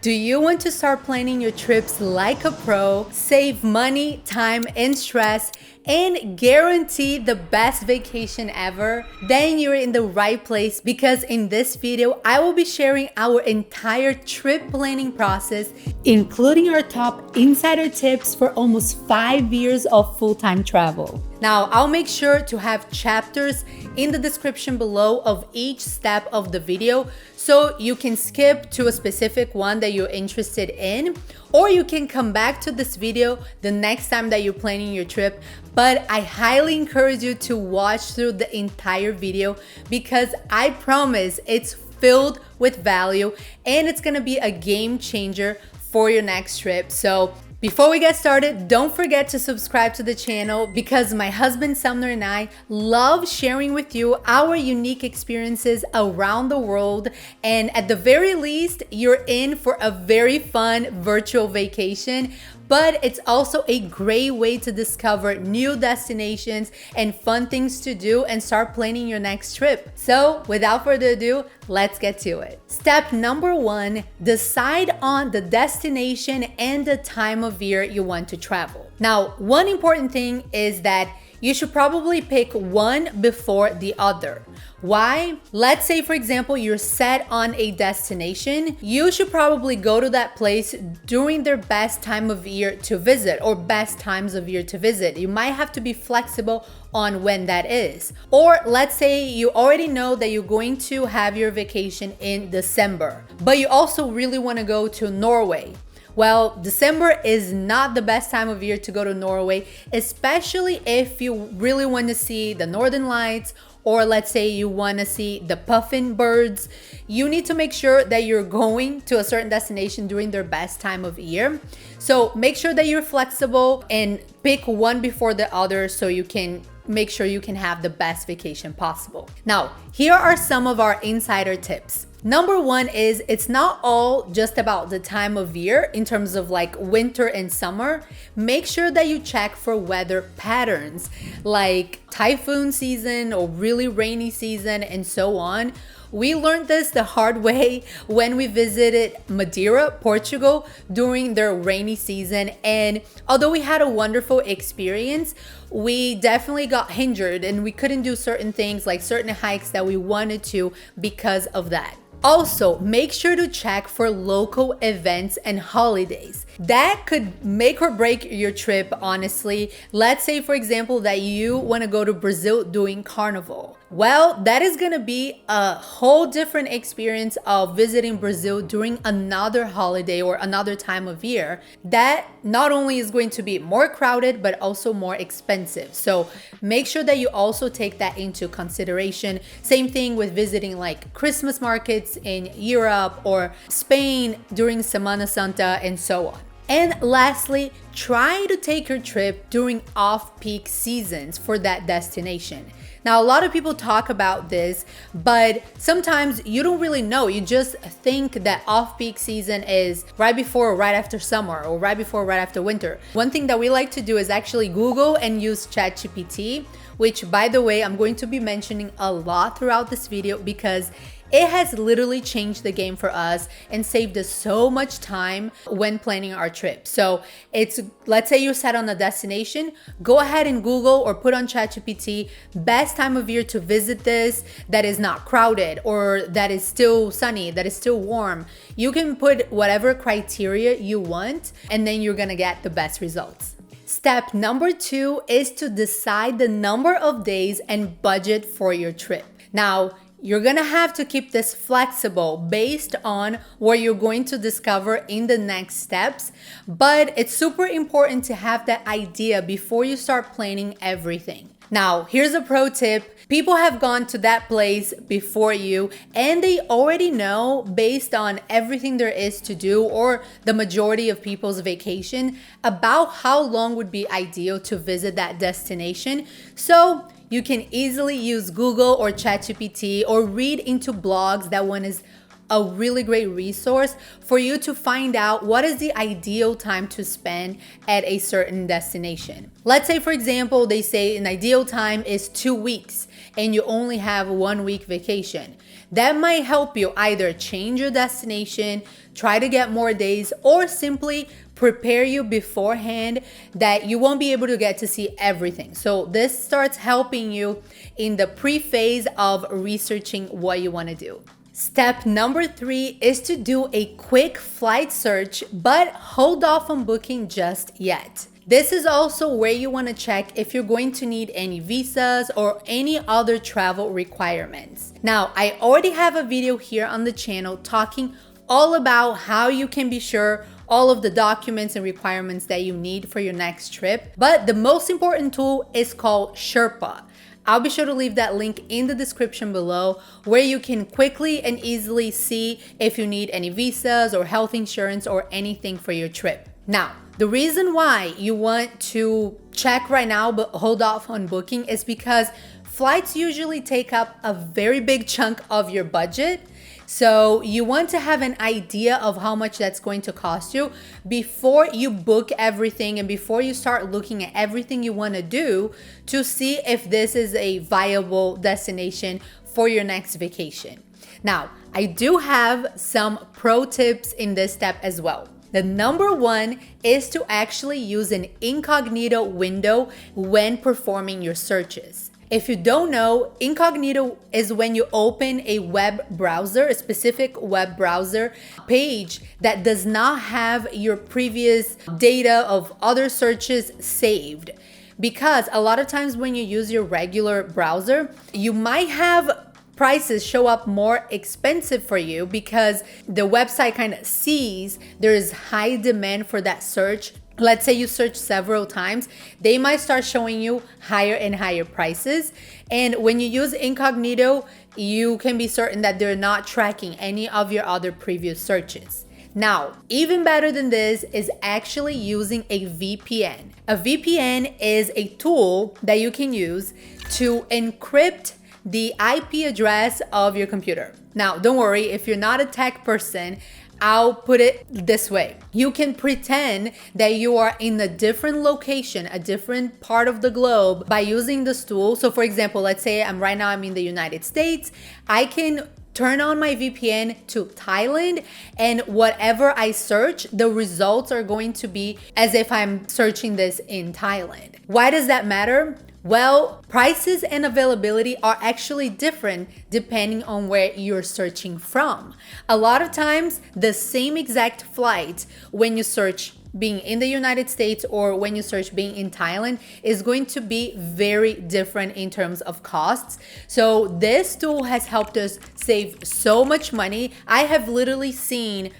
Do you want to start planning your trips like a pro, save money, time, and stress, and guarantee the best vacation ever? Then you're in the right place, because in this video, I will be sharing our entire trip planning process, including our top insider tips for almost 5 years of full-time travel. Now, I'll make sure to have chapters in the description below of each step of the video, so you can skip to a specific one that you're interested in, or you can come back to this video the next time that you're planning your trip. But I highly encourage you to watch through the entire video, because I promise it's filled with value and it's gonna be a game changer for your next trip. So before we get started, don't forget to subscribe to the channel, because my husband Sumner and I love sharing with you our unique experiences around the world. And at the very least, you're in for a very fun virtual vacation, but it's also a great way to discover new destinations and fun things to do and start planning your next trip. So without further ado, let's get to it. Step number 1, decide on the destination and the time of year you want to travel. Now, one important thing is that you should probably pick one before the other. Why? Let's say, for example, you're set on a destination. You should probably go to that place during their best time of year to visit, or best times of year to visit. You might have to be flexible on when that is. Or let's say you already know that you're going to have your vacation in December, but you also really want to go to Norway. Well, December is not the best time of year to go to Norway, especially if you really want to see the Northern Lights, or let's say you want to see the puffin birds. You need to make sure that you're going to a certain destination during their best time of year. So make sure that you're flexible and pick one before the other, so you can make sure you can have the best vacation possible. Now, here are some of our insider tips. Number 1 is, it's not all just about the time of year in terms of like winter and summer. Make sure that you check for weather patterns like typhoon season or really rainy season and so on. We learned this the hard way when we visited Madeira, Portugal during their rainy season. And although we had a wonderful experience, we definitely got hindered and we couldn't do certain things, like certain hikes that we wanted to, because of that. Also, make sure to check for local events and holidays. That could make or break your trip, honestly. Let's say, for example, that you want to go to Brazil during Carnival. Well, that is going to be a whole different experience of visiting Brazil during another holiday or another time of year. That not only is going to be more crowded, but also more expensive. So make sure that you also take that into consideration. Same thing with visiting like Christmas markets in Europe or Spain during Semana Santa and so on. And lastly, try to take your trip during off-peak seasons for that destination. Now, a lot of people talk about this, but sometimes you don't really know. You just think that off-peak season is right before or right after summer, or right before or right after winter. One thing that we like to do is actually Google and use ChatGPT, which, by the way, I'm going to be mentioning a lot throughout this video, because it has literally changed the game for us and saved us so much time when planning our trip. So it's, let's say you're set on a destination, go ahead and Google or put on ChatGPT, best time of year to visit this that is not crowded, or that is still sunny, that is still warm. You can put whatever criteria you want, and then you're gonna get the best results. Step number 2 is to decide the number of days and budget for your trip. Now, you're gonna have to keep this flexible based on what you're going to discover in the next steps, but it's super important to have that idea before you start planning everything. Now, here's a pro tip. People have gone to that place before you, and they already know, based on everything there is to do, or the majority of people's vacation, about how long would be ideal to visit that destination. So you can easily use Google or ChatGPT, or read into blogs. That one is a really great resource for you to find out what is the ideal time to spend at a certain destination. Let's say, for example, they say an ideal time is 2 weeks, and you only have 1 week vacation. That might help you either change your destination, try to get more days, or simply prepare you beforehand that you won't be able to get to see everything. So this starts helping you in the pre-phase of researching what you want to do. Step number 3 is to do a quick flight search, but hold off on booking just yet. This is also where you want to check if you're going to need any visas or any other travel requirements. Now, I already have a video here on the channel talking all about how you can be sure all of the documents and requirements that you need for your next trip. But the most important tool is called Sherpa. I'll be sure to leave that link in the description below, where you can quickly and easily see if you need any visas or health insurance or anything for your trip. Now, the reason why you want to check right now but hold off on booking is because flights usually take up a very big chunk of your budget. So you want to have an idea of how much that's going to cost you before you book everything and before you start looking at everything you want to do to see if this is a viable destination for your next vacation. Now, I do have some pro tips in this step as well. The number 1 is to actually use an incognito window when performing your searches. If you don't know, incognito is when you open a web browser, a specific web browser page that does not have your previous data of other searches saved. Because a lot of times when you use your regular browser, you might have prices show up more expensive for you because the website kind of sees there is high demand for that search. Let's say you search several times, they might start showing you higher and higher prices. And when you use incognito, you can be certain that they're not tracking any of your other previous searches. Now, even better than this is actually using a VPN. A VPN is a tool that you can use to encrypt the IP address of your computer. Now, don't worry, if you're not a tech person, I'll put it this way. You can pretend that you are in a different location, a different part of the globe by using this tool. So for example, let's say I'm in the United States. I can turn on my VPN to Thailand, and whatever I search, the results are going to be as if I'm searching this in Thailand. Why does that matter? Well, prices and availability are actually different depending on where you're searching from. A lot of times, the same exact flight when you search being in the United States or when you search being in Thailand is going to be very different in terms of costs. So this tool has helped us save so much money. I have literally seen,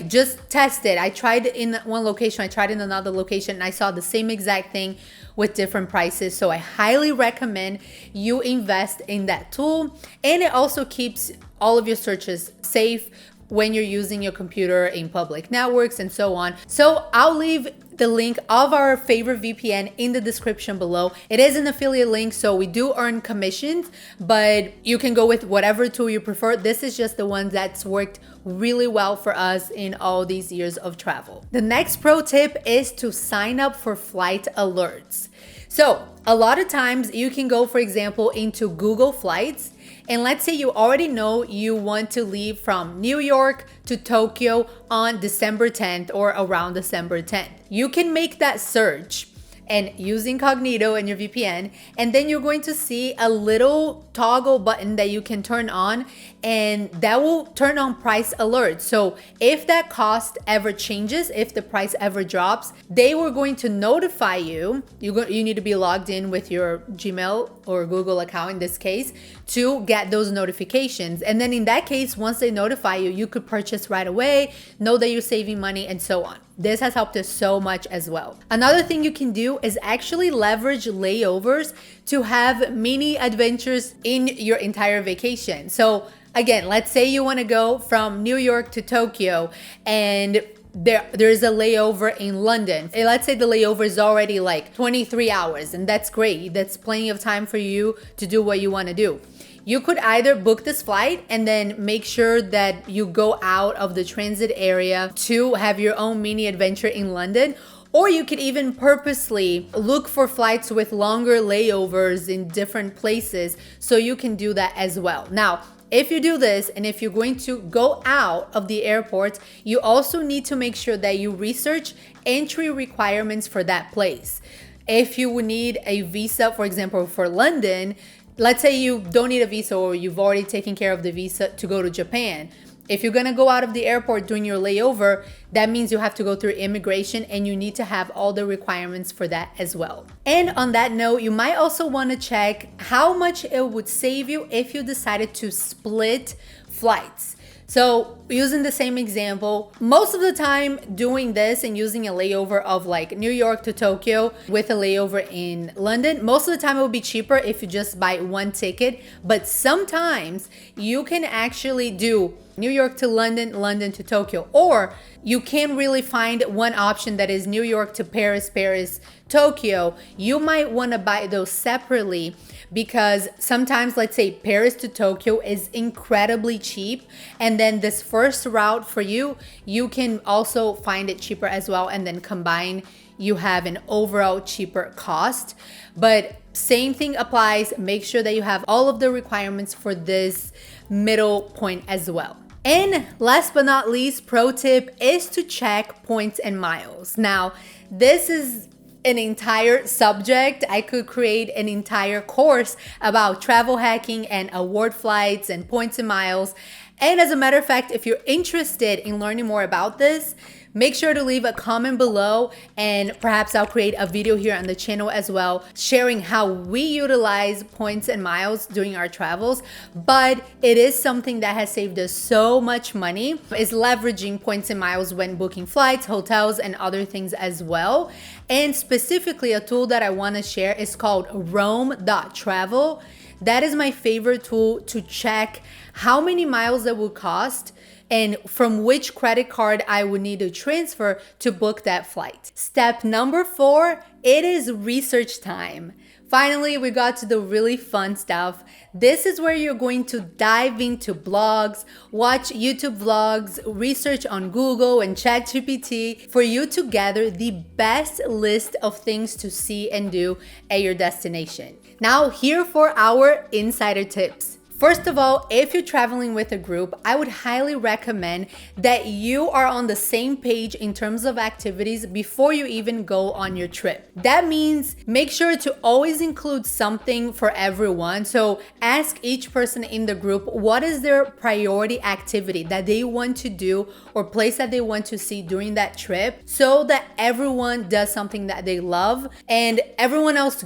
just test it. I tried in one location, I tried in another location, and I saw the same exact thing with different prices. So I highly recommend you invest in that tool. And it also keeps all of your searches safe when you're using your computer in public networks and so on. So I'll leave the link of our favorite VPN in the description below. It is an affiliate link, so we do earn commissions, but you can go with whatever tool you prefer. This is just the one that's worked really well for us in all these years of travel. The next pro tip is to sign up for flight alerts. So a lot of times you can go, for example, into Google Flights, and let's say you already know you want to leave from New York to Tokyo on December 10th or around December 10th. You can make that search and use incognito and your VPN, and then you're going to see a little toggle button that you can turn on, and that will turn on price alerts. So if that cost ever changes, if the price ever drops, they were going to notify you. You need to be logged in with your Gmail or Google account in this case to get those notifications. And then in that case, once they notify you, you could purchase right away, know that you're saving money, and so on. This has helped us so much as well. Another thing you can do is actually leverage layovers to have mini adventures in your entire vacation. So again, let's say you want to go from New York to Tokyo, and there's a layover in London. And let's say the layover is already 23 hours, and that's great. That's plenty of time for you to do what you want to do. You could either book this flight and then make sure that you go out of the transit area to have your own mini adventure in London, Or you could even purposely look for flights with longer layovers in different places, so you can do that as well. Now, if you do this, and if you're going to go out of the airport, you also need to make sure that you research entry requirements for that place. If you would need a visa, for example, for London, let's say you don't need a visa or you've already taken care of the visa to go to Japan. If you're gonna go out of the airport during your layover, that means you have to go through immigration, and you need to have all the requirements for that as well. And on that note, you might also wanna check how much it would save you if you decided to split flights. So using the same example, most of the time doing this and using a layover of like New York to Tokyo with a layover in London, most of the time it will be cheaper if you just buy one ticket. But sometimes you can actually do New York to London, London to Tokyo, or you can really find one option that is New York to Paris, Paris, Tokyo. You might want to buy those separately, because sometimes, let's say Paris to Tokyo is incredibly cheap, and then this first route for you, you can also find it cheaper as well, and then combine, you have an overall cheaper cost. But same thing applies. Make sure that you have all of the requirements for this middle point as well. And last but not least, pro tip is to check points and miles. Now, this is an entire subject. I could create an entire course about travel hacking and award flights and points and miles. And as a matter of fact, if you're interested in learning more about this, make sure to leave a comment below, and perhaps I'll create a video here on the channel as well, sharing how we utilize points and miles during our travels. But it is something that has saved us so much money, is leveraging points and miles when booking flights, hotels, and other things as well. And specifically, a tool that I want to share is called Roam.travel. That is my favorite tool to check how many miles it will cost and from which credit card I would need to transfer to book that flight. Step number 4, it is research time. Finally, we got to the really fun stuff. This is where you're going to dive into blogs, watch YouTube vlogs, research on Google and ChatGPT for you to gather the best list of things to see and do at your destination. Now, here for our insider tips. First of all, if you're traveling with a group, I would highly recommend that you are on the same page in terms of activities before you even go on your trip. That means make sure to always include something for everyone. So ask each person in the group what is their priority activity that they want to do or place that they want to see during that trip, so that everyone does something that they love and everyone else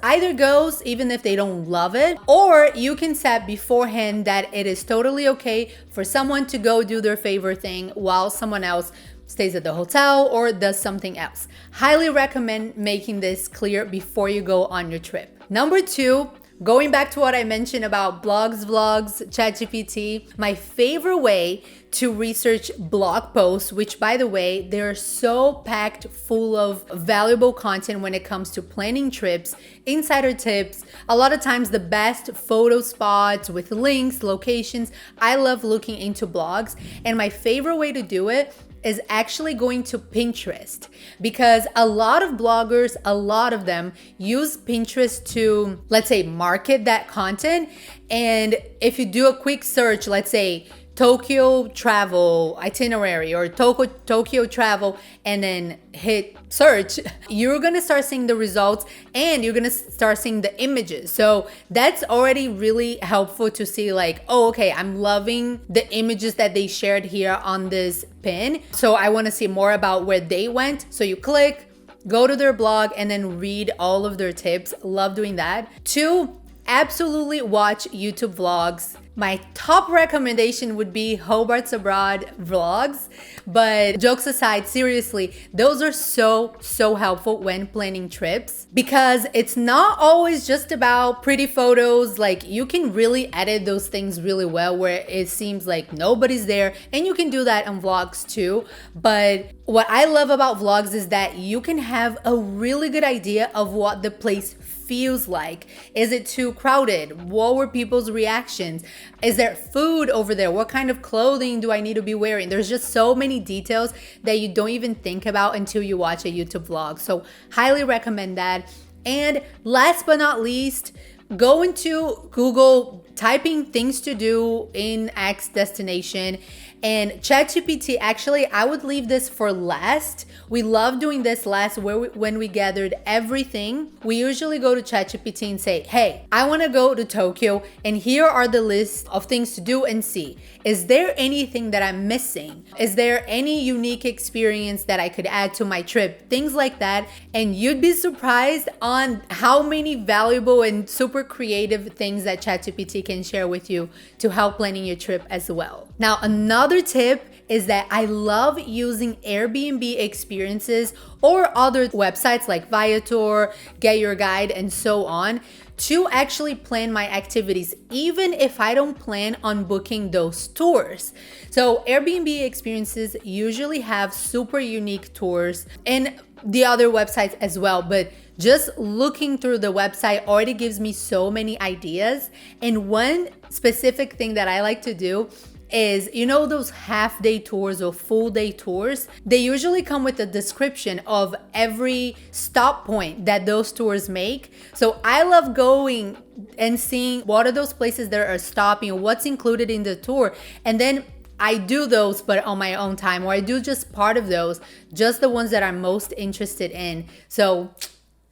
either goes even if they don't love it, or you can set beforehand that it is totally okay for someone to go do their favorite thing while someone else stays at the hotel or does something else. Highly recommend making this clear before you go on your trip. Number 2, going back to what I mentioned about blogs, vlogs, ChatGPT, my favorite way to research blog posts, which by the way, they're so packed full of valuable content when it comes to planning trips, insider tips, a lot of times the best photo spots with links, locations. I love looking into blogs, and my favorite way to do it is actually going to Pinterest, because a lot of bloggers, a lot of them use Pinterest to, let's say, market that content. And if you do a quick search, let's say Tokyo travel itinerary or Tokyo travel, and then hit search, you're gonna start seeing the results and you're gonna start seeing the images. So that's already really helpful to see like, oh, okay, I'm loving the images that they shared here on this pin. So I wanna see more about where they went. So you click, go to their blog, and then read all of their tips. Love doing that. 2, absolutely watch YouTube vlogs. My top recommendation would be Hobarts Abroad vlogs, but jokes aside, seriously, those are so helpful when planning trips, because it's not always just about pretty photos. Like, you can really edit those things really well where it seems like nobody's there, and you can do that on vlogs too. But what I love about vlogs is that you can have a really good idea of what the place feels like. Is it too crowded? What were people's reactions? Is there food over there? What kind of clothing do I need to be wearing? There's just so many details that you don't even think about until you watch a YouTube vlog. So highly recommend that. And last but not least, go into Google, typing things to do in X destination, and ChatGPT. Actually, I would leave this for last. We love doing this last, when we gathered everything. We usually go to ChatGPT and say, hey, I want to go to Tokyo, and here are the list of things to do and see. Is there anything that I'm missing? Is there any unique experience that I could add to my trip? Things like that. And you'd be surprised on how many valuable and super creative things that ChatGPT can share with you to help planning your trip as well. Now, another tip is that I love using Airbnb experiences or other websites like Viator, Get Your Guide, and so on to actually plan my activities, even if I don't plan on booking those tours. So Airbnb experiences usually have super unique tours, and the other websites as well, but just looking through the website already gives me so many ideas. And one specific thing that I like to do is, you know, those half-day tours or full-day tours, they usually come with a description of every stop point that those tours make. So I love going and seeing what are those places that are stopping, what's included in the tour, and then I do those, but on my own time, or I do just part of those, just the ones that I'm most interested in. So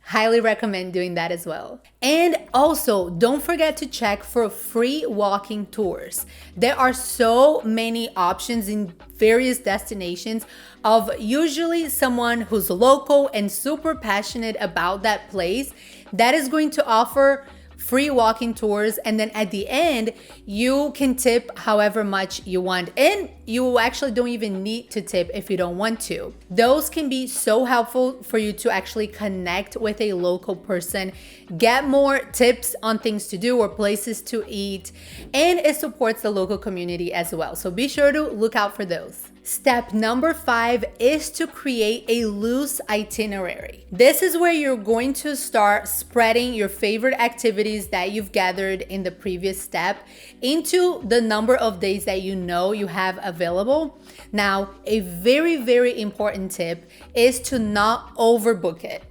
highly recommend doing that as well. And also, don't forget to check for free walking tours. There are so many options in various destinations of usually someone who's local and super passionate about that place that is going to offer free walking tours, and then at the end you can tip however much you want, and you actually don't even need to tip if you don't want to. Those can be so helpful for you to actually connect with a local person, get more tips on things to do or places to eat, and it supports the local community as well. So be sure to look out for those. Step number 5 is to create a loose itinerary. This is where you're going to start spreading your favorite activities that you've gathered in the previous step into the number of days that you know you have available. Now, a very, very important tip is to not overbook it.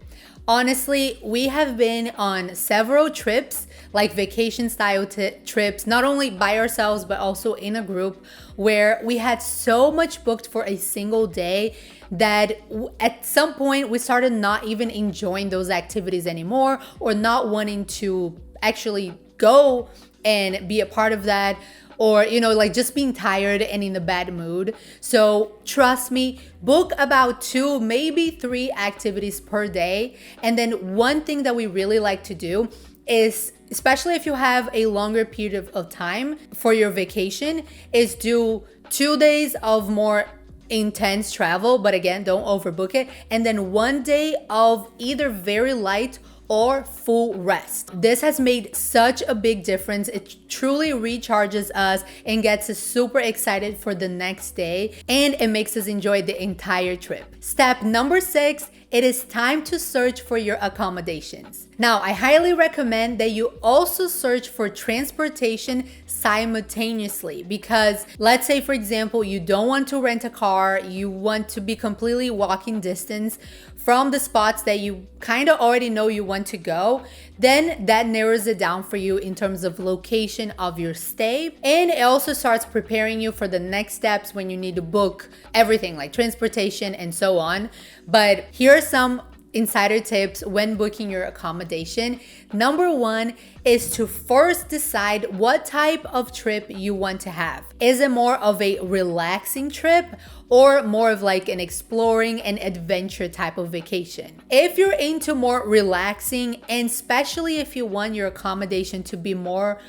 Honestly, we have been on several trips, like vacation style trips, not only by ourselves, but also in a group, where we had so much booked for a single day that at some point we started not even enjoying those activities anymore, or not wanting to actually go and be a part of that, or, you know, like just being tired and in a bad mood. So trust me, book about 2, maybe 3 activities per day. And then one thing that we really like to do is, especially if you have a longer period of time for your vacation, is do 2 days of more intense travel, but again, don't overbook it. And then 1 day of either very light or full rest. This has made such a big difference. It truly recharges us and gets us super excited for the next day, and it makes us enjoy the entire trip. Step number 6, it is time to search for your accommodations. Now, I highly recommend that you also search for transportation simultaneously, because let's say, for example, you don't want to rent a car, you want to be completely walking distance from the spots that you kind of already know you want to go, then that narrows it down for you in terms of location of your stay. And it also starts preparing you for the next steps when you need to book everything like transportation and so on. But here are some insider tips when booking your accommodation. Number 1 is to first decide what type of trip you want to have. Is it more of a relaxing trip, or more of like an exploring and adventure type of vacation? If you're into more relaxing, and especially if you want your accommodation to be more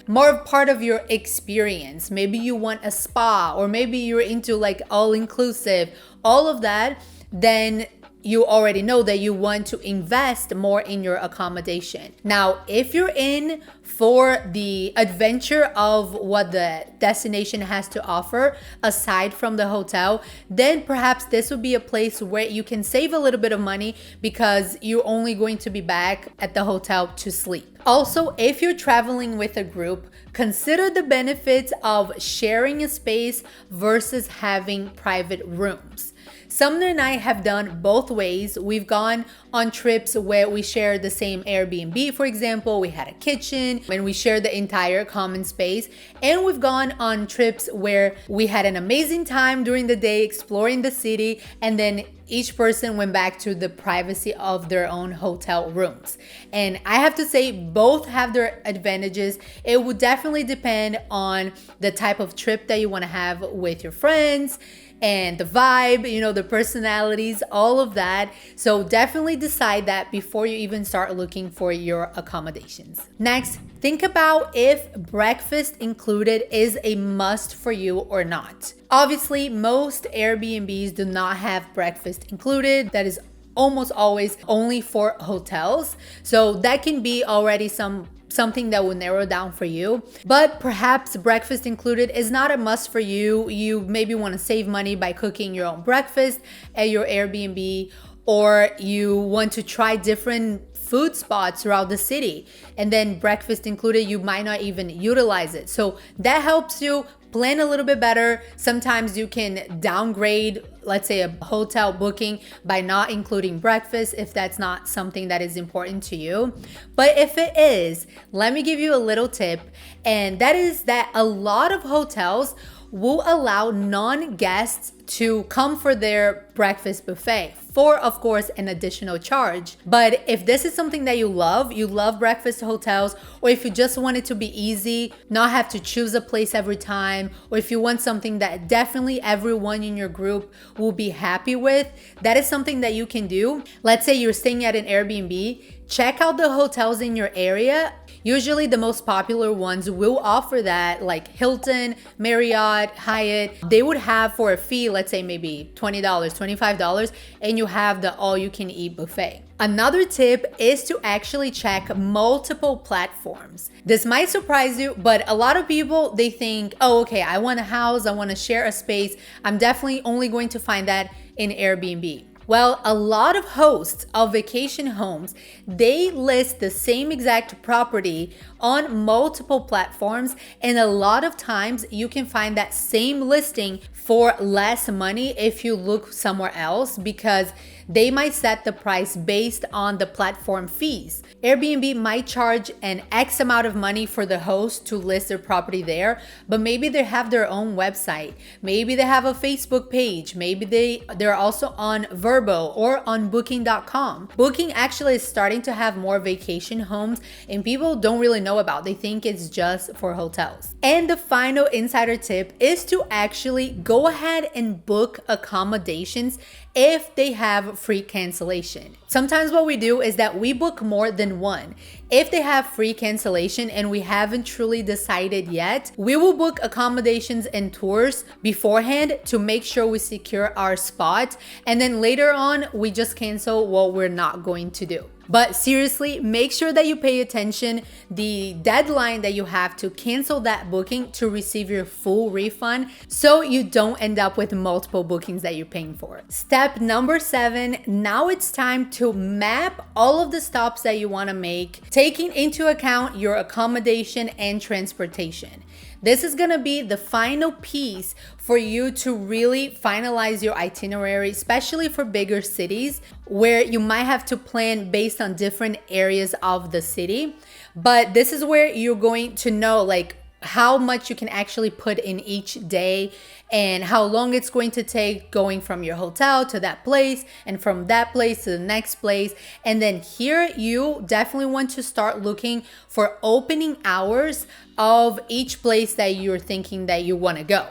part of your experience, maybe you want a spa, or maybe you're into like all inclusive, all of that, then you already know that you want to invest more in your accommodation. Now, if you're in for the adventure of what the destination has to offer aside from the hotel, then perhaps this would be a place where you can save a little bit of money because you're only going to be back at the hotel to sleep. Also, if you're traveling with a group, consider the benefits of sharing a space versus having private rooms. Sumner and I have done both ways. We've gone on trips where we share the same Airbnb, for example. We had a kitchen and we shared the entire common space. And we've gone on trips where we had an amazing time during the day exploring the city, and then each person went back to the privacy of their own hotel rooms. And I have to say, both have their advantages. It would definitely depend on the type of trip that you want to have with your friends and the vibe, the personalities, all of that. So definitely decide that before you even start looking for your accommodations. Next, think about if breakfast included is a must for you or not. Obviously, most Airbnbs do not have breakfast included. That is almost always only for hotels. So that can be already something that will narrow down for you. But perhaps breakfast included is not a must for you. You maybe want to save money by cooking your own breakfast at your Airbnb, or you want to try different food spots throughout the city, and then breakfast included, you might not even utilize it. So that helps you plan a little bit better. Sometimes you can downgrade, let's say, a hotel booking by not including breakfast if that's not something that is important to you. But if it is, let me give you a little tip, and that is that a lot of hotels will allow non-guests to come for their breakfast buffet for, of course, an additional charge. But if this is something that you love breakfast hotels, or if you just want it to be easy, not have to choose a place every time, or if you want something that definitely everyone in your group will be happy with, that is something that you can do. Let's say you're staying at an Airbnb, check out the hotels in your area. Usually the most popular ones will offer that, like Hilton, Marriott, Hyatt. They would have for a fee, let's say maybe $20, $25, and you have the all-you-can-eat buffet. Another tip is to actually check multiple platforms. This might surprise you, but a lot of people, they think, oh, okay, I want a house, I want to share a space. I'm definitely only going to find that in Airbnb. Well, a lot of hosts of vacation homes, they list the same exact property on multiple platforms, and a lot of times you can find that same listing for less money if you look somewhere else, because they might set the price based on the platform fees. Airbnb might charge an X amount of money for the host to list their property there, but maybe they have their own website. Maybe they have a Facebook page. Maybe they're also on Vrbo or on booking.com. Booking actually is starting to have more vacation homes, and people don't really know about. They think it's just for hotels. And the final insider tip is to actually go ahead and book accommodations if they have free cancellation. Sometimes what we do is that we book more than one. If they have free cancellation and we haven't truly decided yet, we will book accommodations and tours beforehand to make sure we secure our spot, and then later on we just cancel what we're not going to do. But seriously, make sure that you pay attention the deadline that you have to cancel that booking to receive your full refund, so you don't end up with multiple bookings that you're paying for. Step number 7, now it's time to map all of the stops that you want to make, taking into account your accommodation and transportation. This is gonna be the final piece for you to really finalize your itinerary, especially for bigger cities where you might have to plan based on different areas of the city. But this is where you're going to know like how much you can actually put in each day and how long it's going to take going from your hotel to that place and from that place to the next place. And then here you definitely want to start looking for opening hours of each place that you're thinking that you want to go.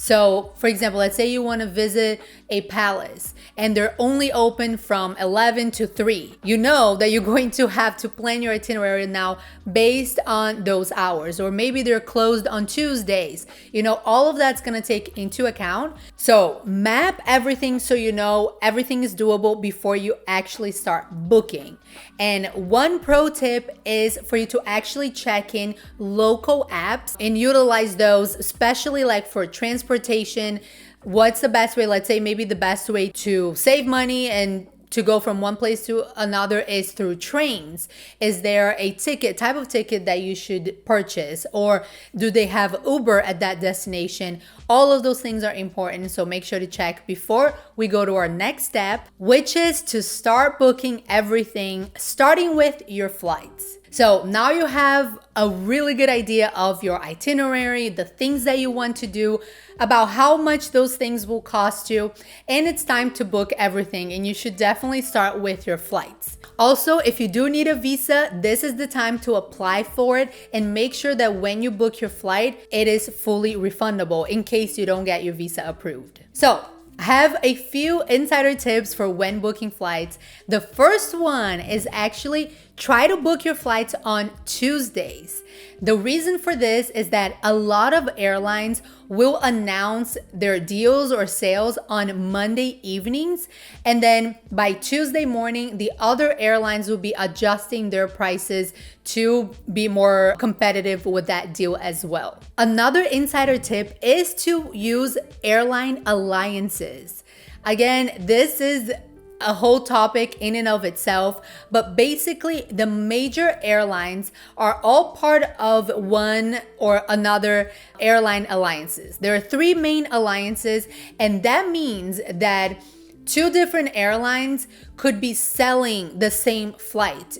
So, for example, let's say you want to visit a palace and they're only open from 11 to 3. You know that you're going to have to plan your itinerary now based on those hours, or maybe they're closed on Tuesdays. You know, all of that's going to take into account. So, map everything so you know everything is doable before you actually start booking. And one pro tip is for you to actually check in local apps and utilize those, especially like for transportation. What's the best way? Let's say maybe the best way to save money and to go from one place to another is through trains. Is there a type of ticket that you should purchase? Or do they have Uber at that destination? All of those things are important, so make sure to check before we go to our next step, which is to start booking everything, starting with your flights. So now you have a really good idea of your itinerary, the things that you want to do, about how much those things will cost you, and it's time to book everything, and you should definitely start with your flights. Also, if you do need a visa, this is the time to apply for it and make sure that when you book your flight, it is fully refundable in case you don't get your visa approved. So, I have a few insider tips for when booking flights. The first one is actually try to book your flights on Tuesdays. The reason for this is that a lot of airlines will announce their deals or sales on Monday evenings, and then by Tuesday morning, the other airlines will be adjusting their prices to be more competitive with that deal as well. Another insider tip is to use airline alliances. Again, this is a whole topic in and of itself, but basically the major airlines are all part of one or another airline alliances. There are 3 main alliances, and that means that 2 different airlines could be selling the same flight.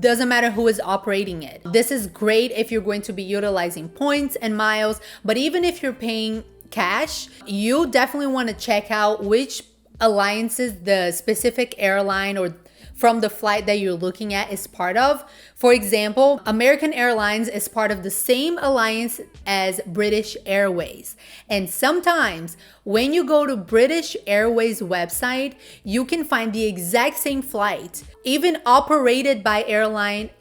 Doesn't matter who is operating it. This is great if you're going to be utilizing points and miles, but even if you're paying cash, you definitely want to check out which alliances the specific airline or from the flight that you're looking at is part of. For example, American Airlines is part of the same alliance as British Airways. And sometimes when you go to British Airways website, you can find the exact same flight, even operated by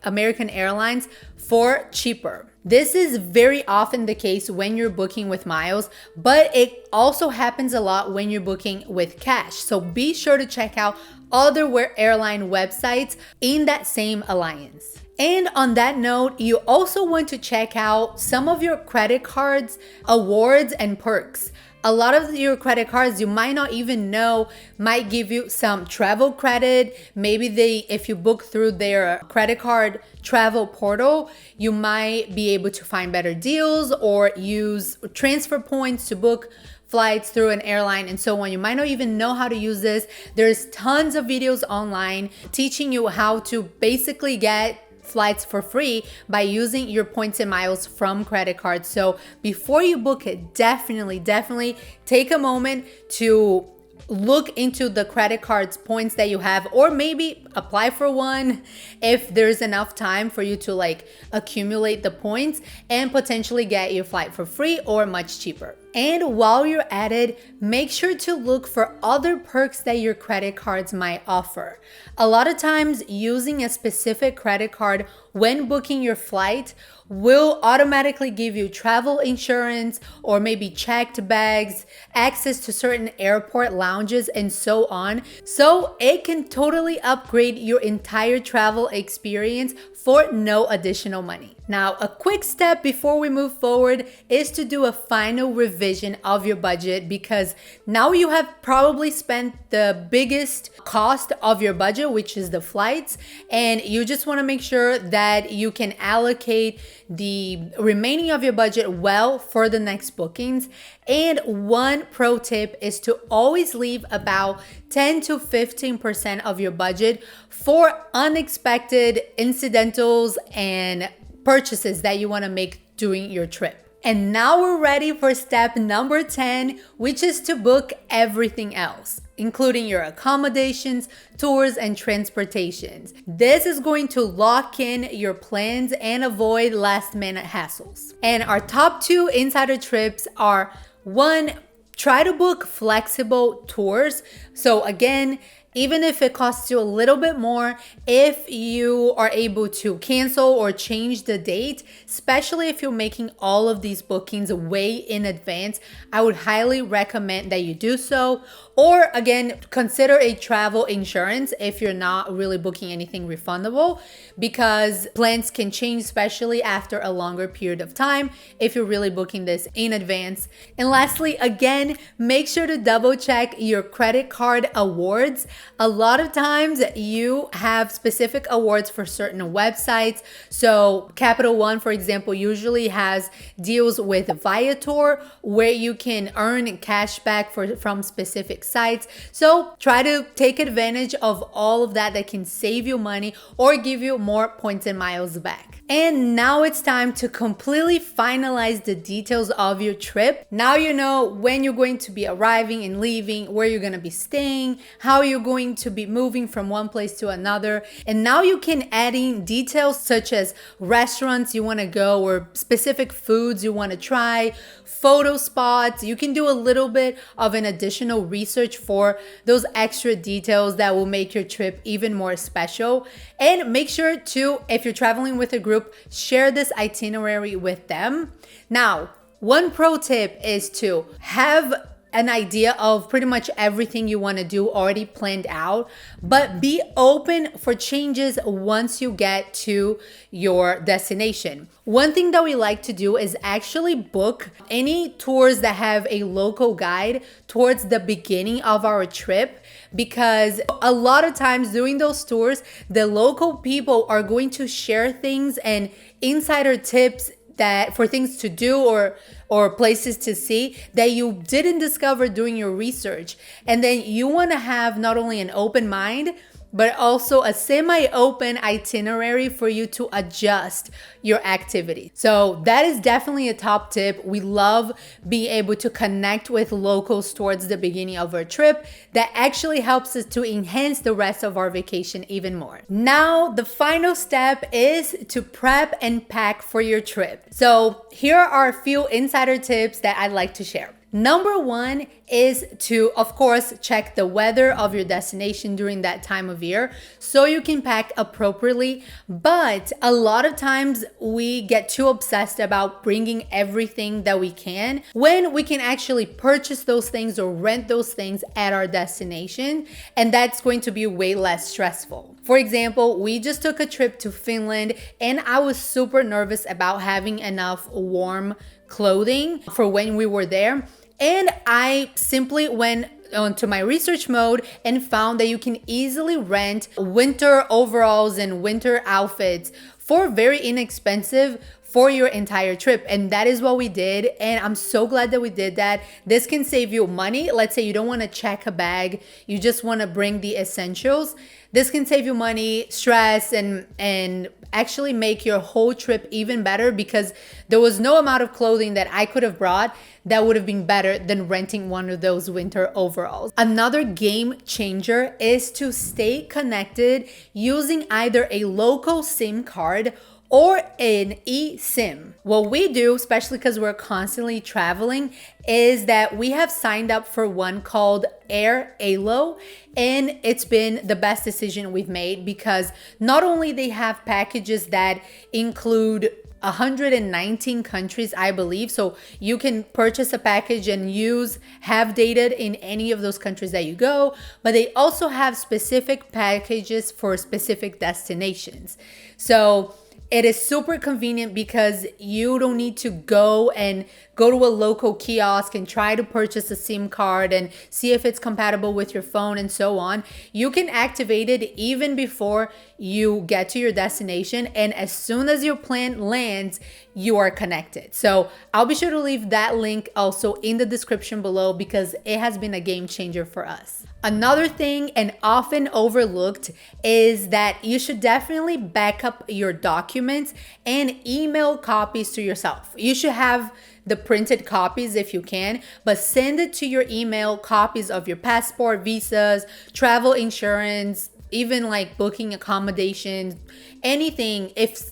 American Airlines, for cheaper. This is very often the case when you're booking with miles, but it also happens a lot when you're booking with cash. So be sure to check out other airline websites in that same alliance. And on that note, you also want to check out some of your credit cards, awards, and perks. A lot of your credit cards you might not even know might give you some travel credit. Maybe if you book through their credit card travel portal, you might be able to find better deals or use transfer points to book flights through an airline and so on. You might not even know how to use this. There's tons of videos online teaching you how to basically get flights for free by using your points and miles from credit cards. So before you book it, definitely take a moment to look into the credit cards points that you have, or maybe apply for one if there's enough time for you to like accumulate the points and potentially get your flight for free or much cheaper. And while you're at it, make sure to look for other perks that your credit cards might offer. A lot of times using a specific credit card when booking your flight will automatically give you travel insurance or maybe checked bags, access to certain airport lounges, and so on. So it can totally upgrade your entire travel experience for no additional money. Now, a quick step before we move forward is to do a final revision of your budget, because now you have probably spent the biggest cost of your budget, which is the flights, and you just want to make sure that you can allocate the remaining of your budget well for the next bookings. And one pro tip is to always leave about 10 to 15% of your budget for unexpected incidentals and purchases that you want to make during your trip. And now we're ready for step number 10, which is to book everything else, including your accommodations, tours, and transportations. This is going to lock in your plans and avoid last-minute hassles. And our top 2 insider trips are One, try to book flexible tours. So again, even if it costs you a little bit more, if you are able to cancel or change the date, especially if you're making all of these bookings way in advance, I would highly recommend that you do so. Or again, consider a travel insurance if you're not really booking anything refundable, because plans can change, especially after a longer period of time if you're really booking this in advance. And lastly, again, make sure to double check your credit card awards. A lot of times you have specific awards for certain websites. So Capital One, for example, usually has deals with Viator where you can earn cash back from specific sites. So try to take advantage of all of that can save you money or give you more points and miles back. And now it's time to completely finalize the details of your trip. Now you know when you're going to be arriving and leaving, where you're going to be staying, how you're going to be moving from one place to another. And now you can add in details such as restaurants you want to go or specific foods you want to try, photo spots. You can do a little bit of an additional research for those extra details that will make your trip even more special. And make sure to, if you're traveling with a group, share this itinerary with them. Now, one pro tip is to have an idea of pretty much everything you want to do already planned out, but be open for changes once you get to your destination. One thing that we like to do is actually book any tours that have a local guide towards the beginning of our trip, because a lot of times doing those tours, the local people are going to share things and insider tips that for things to do or places to see that you didn't discover doing your research. And then you want to have not only an open mind, but also a semi-open itinerary for you to adjust your activity. So that is definitely a top tip. We love being able to connect with locals towards the beginning of our trip. That actually helps us to enhance the rest of our vacation even more. Now, the final step is to prep and pack for your trip. So here are a few insider tips that I'd like to share. Number one is to, of course, check the weather of your destination during that time of year so you can pack appropriately. But a lot of times we get too obsessed about bringing everything that we can when we can actually purchase those things or rent those things at our destination. And that's going to be way less stressful. For example, we just took a trip to Finland and I was super nervous about having enough warm clothing for when we were there. And I simply went onto my research mode and found that you can easily rent winter overalls and winter outfits for very inexpensive for your entire trip. And that is what we did. And I'm so glad that we did that. This can save you money. Let's say you don't want to check a bag, you just want to bring the essentials. This can save you money, stress, and actually make your whole trip even better, because there was no amount of clothing that I could have brought that would have been better than renting one of those winter overalls. Another game changer is to stay connected using either a local SIM card or an eSIM. What we do, especially because we're constantly traveling, is that we have signed up for one called AirAlo, and it's been the best decision we've made, because not only they have packages that include 119 countries, I believe. So you can purchase a package and have data in any of those countries that you go, but they also have specific packages for specific destinations. So it is super convenient because you don't need to go to a local kiosk and try to purchase a SIM card and see if it's compatible with your phone and so on. You can activate it even before you get to your destination, and as soon as your plane lands, you are connected. So I'll be sure to leave that link also in the description below, because it has been a game changer for us. Another thing, and often overlooked, is that you should definitely back up your documents and email copies to yourself. You should have the printed copies if you can, but send it to your email copies of your passport, visas, travel insurance, even like booking accommodations, anything. If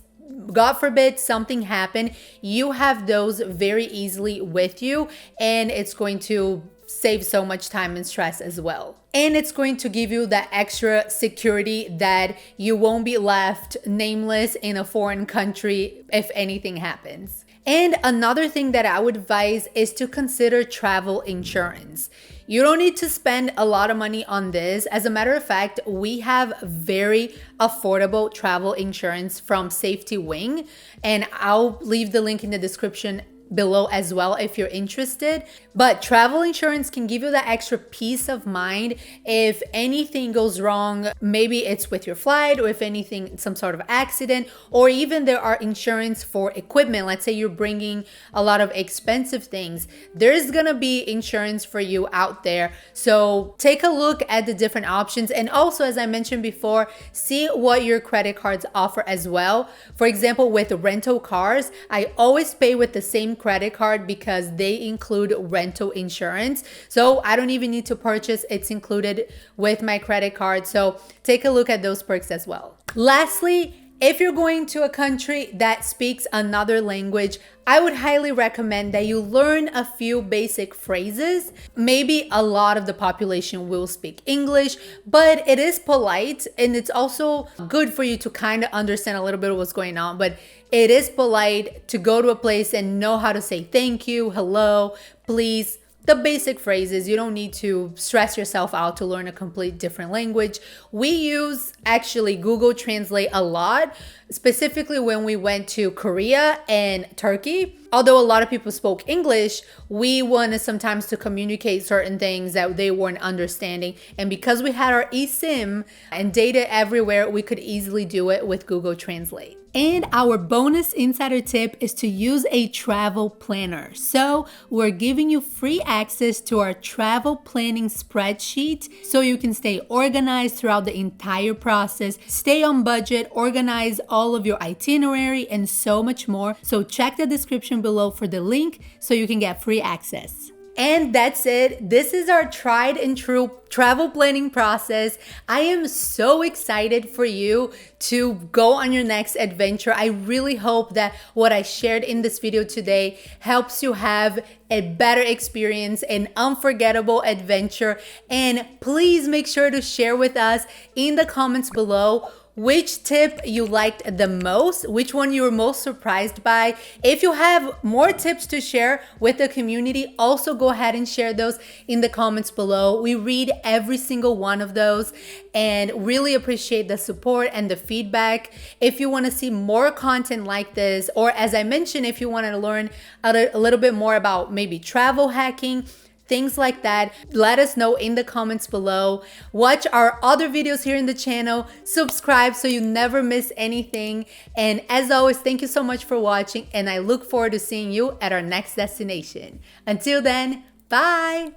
God forbid something happened, you have those very easily with you, and it's going to save so much time and stress as well. And it's going to give you that extra security that you won't be left nameless in a foreign country if anything happens. And another thing that I would advise is to consider travel insurance. You don't need to spend a lot of money on this. As a matter of fact, we have very affordable travel insurance from Safety Wing, and I'll leave the link in the description below as well if you're interested. But travel insurance can give you that extra peace of mind if anything goes wrong. Maybe it's with your flight, or if anything, some sort of accident, or even there are insurance for equipment. Let's say you're bringing a lot of expensive things, there's gonna be insurance for you out there. So take a look at the different options, and also, as I mentioned before, see what your credit cards offer as well. For example, with rental cars, I always pay with the same credit card because they include rental insurance. So I don't even need to purchase, it's included with my credit card. So take a look at those perks as well. Lastly, if you're going to a country that speaks another language, I would highly recommend that you learn a few basic phrases. Maybe a lot of the population will speak English, but it is polite, and it's also good for you to kind of understand a little bit of what's going on. But it is polite to go to a place and know how to say thank you, hello, please. The basic phrases. You don't need to stress yourself out to learn a complete different language. We use actually Google Translate a lot, specifically when we went to Korea and Turkey. Although a lot of people spoke English, we wanted sometimes to communicate certain things that they weren't understanding. And because we had our eSIM and data everywhere, we could easily do it with Google Translate. And our bonus insider tip is to use a travel planner. So we're giving you free access to our travel planning spreadsheet so you can stay organized throughout the entire process, stay on budget, organize all of your itinerary, and so much more. So check the description below for the link so you can get free access. And that's it. This is our tried and true travel planning process. I am so excited for you to go on your next adventure. I really hope that what I shared in this video today helps you have a better experience, an unforgettable adventure. And please make sure to share with us in the comments below which tip you liked the most, which one you were most surprised by. If you have more tips to share with the community, also go ahead and share those in the comments below. We read every single one of those and really appreciate the support and the feedback. If you want to see more content like this, or as I mentioned, if you want to learn a little bit more about maybe travel hacking, things like that, let us know in the comments below. Watch our other videos here in the channel, subscribe so you never miss anything. And as always, thank you so much for watching, and I look forward to seeing you at our next destination. Until then, bye!